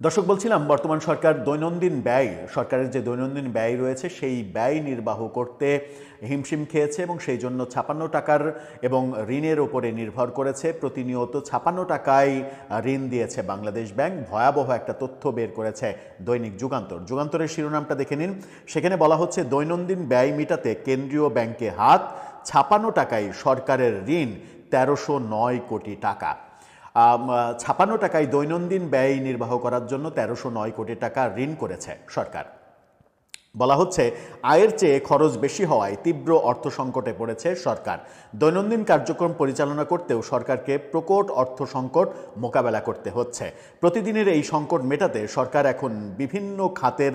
দর্শক, বলছিলাম বর্তমান সরকার সরকারের যে দৈনন্দিন ব্যয় রয়েছে সেই ব্যয় নির্বাহ করতে হিমশিম খেয়েছে এবং সেই জন্য ৫৬ টাকার এবং ঋণের ওপরে নির্ভর করেছে। প্রতিনিয়ত ৫৬ টাকায় ঋণ দিয়েছে বাংলাদেশ ব্যাংক। ভয়াবহ একটা তথ্য বের করেছে দৈনিক যুগান্তরের শিরোনামটা দেখে নিন। সেখানে বলা হচ্ছে, দৈনন্দিন ব্যয় মেটাতে কেন্দ্রীয় ব্যাংকে হাত, ৫৬ টাকায় সরকারের ঋণ ১৩০৯ কোটি টাকা। ৫৬ টাকায় দৈনন্দিন ব্যয় নির্বাহ করার জন্য ১৩০৯ কোটি টাকা ঋণ করেছে সরকার। বলা হচ্ছে, আয়ের চেয়ে খরচ বেশি হওয়ায় তীব্র অর্থ সংকটে পড়েছে সরকার। দৈনন্দিন কার্যক্রম পরিচালনা করতেও সরকারকে প্রকট অর্থ সংকট মোকাবেলা করতে হচ্ছে। প্রতিদিনের এই সংকট মেটাতে সরকার এখন বিভিন্ন খাতের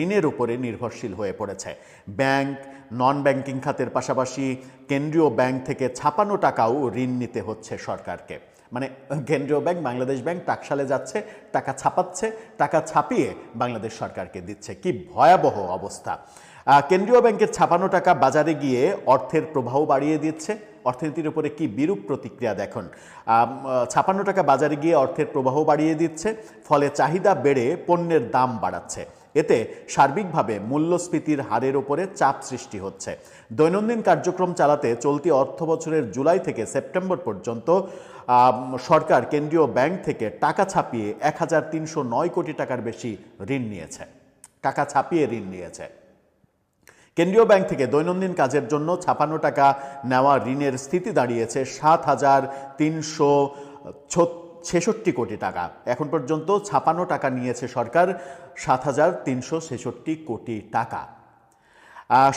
ঋণের উপরে নির্ভরশীল হয়ে পড়েছে। ব্যাংক, নন ব্যাংকিং খাতের পাশাপাশি কেন্দ্রীয় ব্যাংক থেকে ৫৬ টাকাও ঋণ নিতে হচ্ছে সরকারকে। মানে কেন্দ্রীয় ব্যাংক, বাংলাদেশ ব্যাংক টাকশালে যাচ্ছে, টাকা ছাপাচ্ছে, টাকা ছাপিয়ে বাংলাদেশ সরকারকে দিচ্ছে। কি ভয়াবহ অবস্থা! কেন্দ্রীয় ব্যাংকের ৫৬ টাকা বাজারে গিয়ে অর্থের প্রবাহ বাড়িয়ে দিচ্ছে। অর্থনীতির উপরে কি বিরূপ প্রতিক্রিয়া দেখুন। ৫৬ টাকা বাজারে গিয়ে অর্থের প্রবাহ বাড়িয়ে দিচ্ছে, ফলে চাহিদা বেড়ে পণ্যের দাম বাড়াচ্ছে। এতে সার্বিকভাবে মূল্যস্ফীতির হারের ওপরে চাপ সৃষ্টি হচ্ছে। দৈনন্দিন কার্যক্রম চালাতে চলতি অর্থবছরের জুলাই থেকে সেপ্টেম্বর পর্যন্ত সরকার কেন্দ্রীয় ব্যাংক থেকে টাকা ছাপিয়ে ১৩০৯ কোটি টাকার বেশি ঋণ নিয়েছে। টাকা ছাপিয়ে ঋণ নিয়েছে। কেন্দ্রীয় ব্যাংক থেকে দৈনন্দিন কাজের জন্য ৫৬ টাকা নেওয়া ঋণের স্থিতি দাঁড়িয়েছে ৭,৩৬৬ কোটি টাকা। এখন পর্যন্ত ৫৬ টাকা নিয়েছে সরকার, ৭,৩৬৬ কোটি টাকা।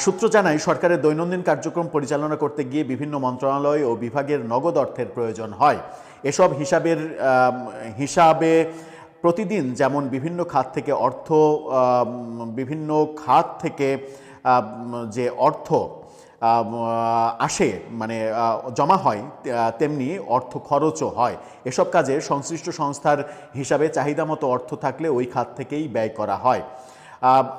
সূত্র জানায়, সরকারের দৈনন্দিন কার্যক্রম পরিচালনা করতে গিয়ে বিভিন্ন মন্ত্রণালয় ও বিভাগের নগদ অর্থের প্রয়োজন হয়। এসব হিসাবে প্রতিদিন যেমন বিভিন্ন খাত থেকে যে অর্থ আসে, মানে জমা হয়, তেমনি অর্থ খরচও হয়। এসব কাজে সংশ্লিষ্ট সংস্থার হিসাবে চাহিদা মতো অর্থ থাকলে ওই খাত থেকেই ব্যয় করা হয়।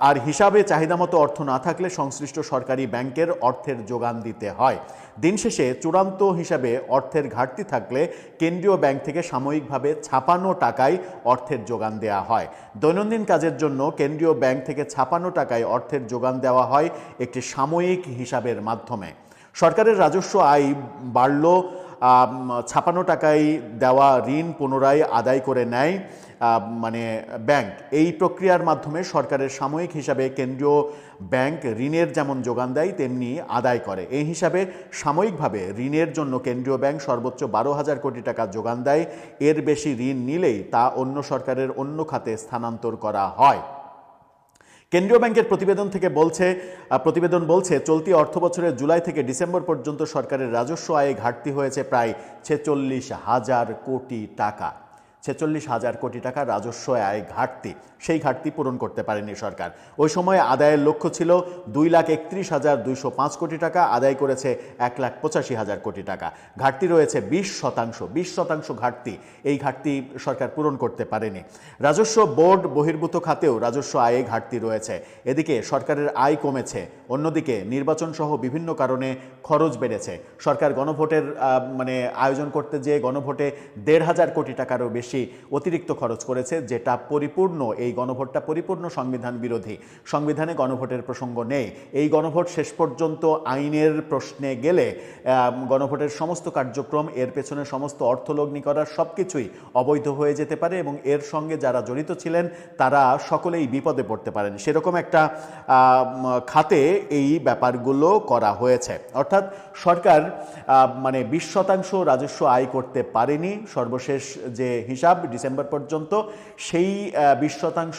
আর হিসাবে চাহিদা মতো অর্থ না থাকলে সংশ্লিষ্ট সরকারি ব্যাংকের অর্থের যোগান দিতে হয়। দিন শেষে চূড়ান্ত হিসাবে অর্থের ঘাটতি থাকলে কেন্দ্রীয় ব্যাংক থেকে সাময়িকভাবে ৫৬ টাকায় অর্থের যোগান দেওয়া হয়। দৈনন্দিন কাজের জন্য কেন্দ্রীয় ব্যাংক থেকে ৫৬ টাকায় অর্থের যোগান দেওয়া হয় একটি সাময়িক হিসাবের মাধ্যমে। সরকারের রাজস্ব আয় বাড়ল, ৫৬ টাকায় দেওয়া ঋণ পুনরায় আদায় করে নেয় ব্যাংক। এই প্রক্রিয়ার মাধ্যমে সরকারের সাময়িক হিসাবে কেন্দ্রীয় ব্যাংক ঋণের যেমন যোগান দেয় তেমনি আদায় করে। এই হিসাবে সাময়িকভাবে ঋণের জন্য কেন্দ্রীয় ব্যাংক সর্বোচ্চ ১২,০০০ কোটি টাকা যোগান দেয়। এর বেশি ঋণ নিলেই তা অন্য সরকারের অন্য খাতে স্থানান্তর করা হয়। কেন্দ্রীয় ব্যাংকের প্রতিবেদন বলছে, চলতি অর্থবছরের জুলাই থেকে ডিসেম্বর পর্যন্ত সরকারের রাজস্ব আয়ে ঘাটতি হয়েছে প্রায় ৪৬,০০০ কোটি টাকা। ৪৬,০০০ কোটি টাকা রাজস্ব আয় ঘাটতি। সেই ঘাটতি পূরণ করতে পারেনি সরকার। ওই সময় আদায়ের লক্ষ্য ছিল ২,৩১,২০৫ কোটি টাকা, আদায় করেছে ১,৮৫,০০০ কোটি টাকা। ঘাটতি রয়েছে ২০% ঘাটতি। এই ঘাটতি সরকার পূরণ করতে পারেনি। রাজস্ব বোর্ড বহির্ভূত খাতেও রাজস্ব আয়ে ঘাটতি রয়েছে। এদিকে সরকারের আয় কমেছে, অন্যদিকে নির্বাচন সহ বিভিন্ন কারণে খরচ বেড়েছে। সরকার গণভোটের আয়োজন করতে যেয়ে গণভোটে ১,৫০০ কোটি টাকারও বেশি অতিরিক্ত খরচ করেছে, যেটা এই গণভোটটা পরিপূর্ণ সংবিধান বিরোধী। সংবিধানে গণভোটের প্রসঙ্গ নেই। এই গণভোট শেষ পর্যন্ত আইনের প্রশ্নে গেলে গণভোটের সমস্ত কার্যক্রম, এর পেছনে সমস্ত অর্থলগ্নি করার সবকিছুই অবৈধ হয়ে যেতে পারে এবং এর সঙ্গে যারা জড়িত ছিলেন তারা সকলেই বিপদে পড়তে পারেন। সেরকম একটা খাতে এই ব্যাপারগুলো করা হয়েছে। অর্থাৎ সরকার ২০% রাজস্ব আয় করতে পারেনি। সর্বশেষ যে হিসাব ডিসেম্বর পর্যন্ত, সেই ২০%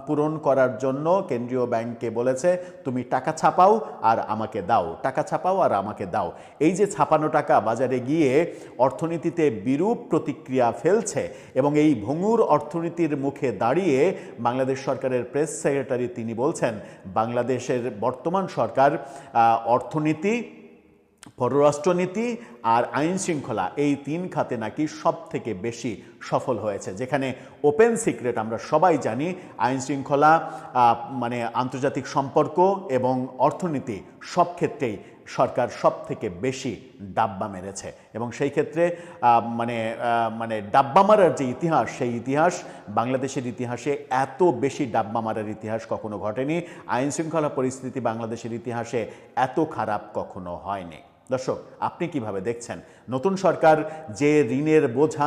পূরণ করার জন্য কেন্দ্রীয় ব্যাংককে বলেছে, তুমি টাকা ছাপাও আর আমাকে দাও, টাকা ছাপাও আর আমাকে দাও। এই যে ৫৬ টাকা বাজারে গিয়ে অর্থনীতিতে বিরূপ প্রতিক্রিয়া ফেলছে এবং এই ভঙ্গুর অর্থনীতির মুখে দাঁড়িয়ে বাংলাদেশ সরকারের প্রেস সেক্রেটারি তিনি বলছেন, বাংলাদেশের বর্তমান সরকার অর্থনীতি পররাষ্ট্রনীতি আর আইন শৃঙ্খলা এই 3 খাতে নাকি সব থেকে বেশি সফল হয়েছে, যেখানে ওপেন সিক্রেট আমরা সবাই জানি আইন শৃঙ্খলা মানে আন্তর্জাতিক সম্পর্ক এবং অর্থনীতি সব ক্ষেত্রেই সরকার সব থেকে বেশি ডাব্বা মেরেছে। এবং সেই ক্ষেত্রে মানে ডাব্বা মারার যে ইতিহাস, সেই ইতিহাস বাংলাদেশের ইতিহাসে এত বেশি ডাব্বা মারার ইতিহাস কখনো ঘটেনি। আইন শৃঙ্খলা পরিস্থিতি বাংলাদেশের ইতিহাসে এত খারাপ কখনো হয়নি। দর্শক, আপনি কিভাবে দেখছেন নতুন সরকার যে ঋণের বোঝা